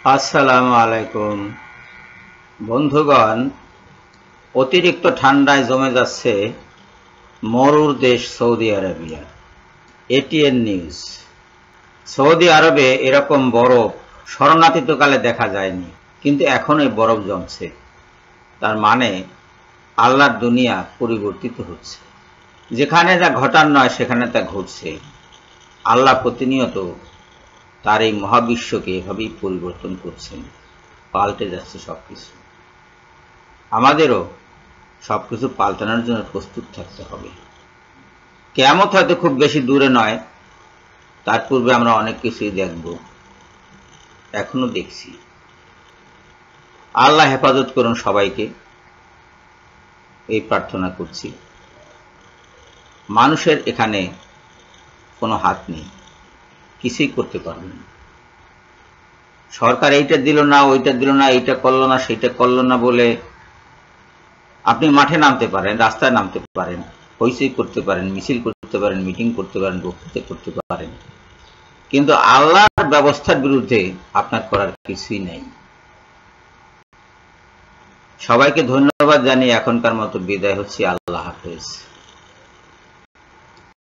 আসসালামু আলাইকুম বন্ধুগণ। অতিরিক্ত ঠান্ডায় জমে যাচ্ছে মরুর দেশ Saudi Arabia. ATN news. Saudi আরবে এরকম বরফ শরণাতীতকালে দেখা যায়নি, কিন্তু এখন এই বরফ জমছে। তার মানে আল্লাহর দুনিয়া পরিবর্তিত হচ্ছে। যেখানে যা ঘটার নয় সেখানে তা ঘটছে। আল্লাহ প্রতিনিয়ত তার এই মহাবিশ্বকে এভাবেই পরিবর্তন করছেন, পাল্টে যাচ্ছে সবকিছু। আমাদেরও সবকিছু পাল্টানোর জন্য প্রস্তুত থাকতে হবে। কিয়ামত হয়তো খুব বেশি দূরে নয়, তার পূর্বে আমরা অনেক কিছুই দেখব, এখনো দেখছি। আল্লাহ হেফাজত করুন সবাইকে, এই প্রার্থনা করছি। মানুষের এখানে কোনো হাত নেই, কিছুই করতে পারবে না। সরকার এইটা দিল না, ওইটা দিল না, এইটা করলো না, সেইটা করলো না বলে আপনি মাঠে নামতে পারেন, রাস্তায় নামতে পারেন, হইচই করতে পারেন, মিছিল করতে পারেন, মিটিং করতে পারেন, বক্তৃতা করতে পারেন, কিন্তু আল্লাহর ব্যবস্থার বিরুদ্ধে আপনার করার কিছুই নেই। সবাইকে ধন্যবাদ জানিয়ে এখনকার মতো বিদায় হচ্ছি। আল্লাহ হাফেজ।